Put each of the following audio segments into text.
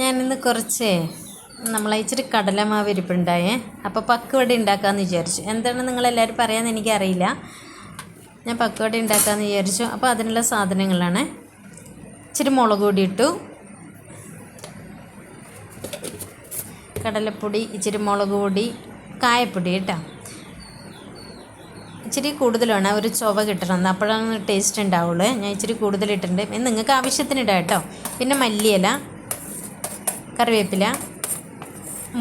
ഞാനിന്ന് കുറച്ച് ഇച്ചിരി കടലമാവ് ഇരിപ്പുണ്ടായേ. അപ്പോൾ പക്കുവട ഉണ്ടാക്കാമെന്ന് വിചാരിച്ചു. എന്താണ് നിങ്ങളെല്ലാവരും പറയാമെന്ന് എനിക്കറിയില്ല. ഞാൻ പക്കുവട ഉണ്ടാക്കാമെന്ന് വിചാരിച്ചു. അപ്പോൾ അതിനുള്ള സാധനങ്ങളാണ്: ഇച്ചിരി മുളക് പൊടി ഇട്ടു, കടലപ്പൊടി, ഇച്ചിരി മുളക് പൊടി, കായപ്പൊടി കേട്ടോ. ഇച്ചിരി കൂടുതലാണ്, ഒരു ചുവ കിട്ടണം, അപ്പോഴാണ് ടേസ്റ്റ് ഉണ്ടാവുള്ളൂ. ഞാൻ ഇച്ചിരി കൂടുതലിട്ടിട്ടുണ്ട്. നിങ്ങൾക്ക് ആവശ്യത്തിന് ഇടാം കേട്ടോ. പിന്നെ മല്ലിയില, കറിവേപ്പില,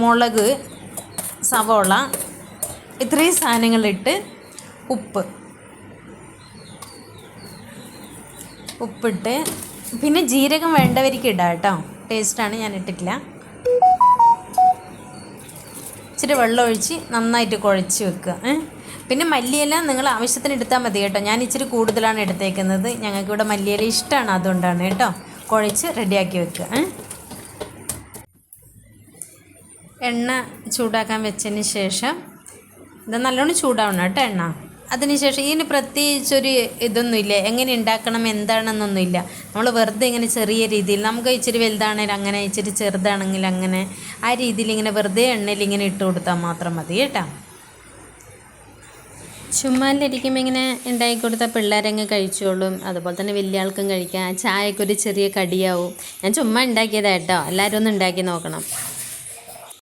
മുളക്, സവോള, ഇത്രയും സാധനങ്ങളിട്ട് ഉപ്പിട്ട് പിന്നെ ജീരകം വേണ്ടവർക്ക് ഇടാം കേട്ടോ. ടേസ്റ്റാണ്, ഞാൻ ഇട്ടിട്ടില്ല. ഇച്ചിരി വെള്ളം ഒഴിച്ച് നന്നായിട്ട് കുഴച്ച് വെക്കുക. പിന്നെ മല്ലിയില നിങ്ങൾ ആവശ്യത്തിന് എടുത്താൽ മതി കേട്ടോ. ഞാൻ ഇച്ചിരി കൂടുതലാണ് എടുത്തേക്കുന്നത്. ഞങ്ങൾക്കിവിടെ മല്ലിയില ഇഷ്ടമാണ്, അതുകൊണ്ടാണ് കേട്ടോ. കുഴച്ച് റെഡിയാക്കി വെക്കുക. എണ്ണ ചൂടാക്കാൻ വെച്ചതിന് ശേഷം ഇത് നല്ലോണം ചൂടാവണം കേട്ടോ എണ്ണ. അതിനുശേഷം ഇതിന് പ്രത്യേകിച്ചൊരു ഇതൊന്നുമില്ല, എങ്ങനെ ഉണ്ടാക്കണം എന്താണെന്നൊന്നുമില്ല. നമ്മൾ വെറുതെ ഇങ്ങനെ ചെറിയ രീതിയിൽ, നമുക്ക് ഇച്ചിരി വലുതാണെങ്കിൽ അങ്ങനെ, ഇച്ചിരി ചെറുതാണെങ്കിൽ അങ്ങനെ, ആ രീതിയിൽ ഇങ്ങനെ വെറുതെ എണ്ണയിൽ ഇങ്ങനെ ഇട്ട് കൊടുത്താൽ മാത്രം മതി കേട്ടോ. ചുമ്മാലിരിക്കുമ്പോൾ ഇങ്ങനെ ഉണ്ടാക്കി കൊടുത്താൽ പിള്ളേരങ്ങ് കഴിച്ചോളും. അതുപോലെ തന്നെ വലിയ ആൾക്കും കഴിക്കാം. ചായക്കൊരു ചെറിയ കടിയാവും. ഞാൻ ചുമ്മാ ഉണ്ടാക്കിയതാണ് കേട്ടോ. എല്ലാവരും ഒന്ന് ഉണ്ടാക്കി നോക്കണം.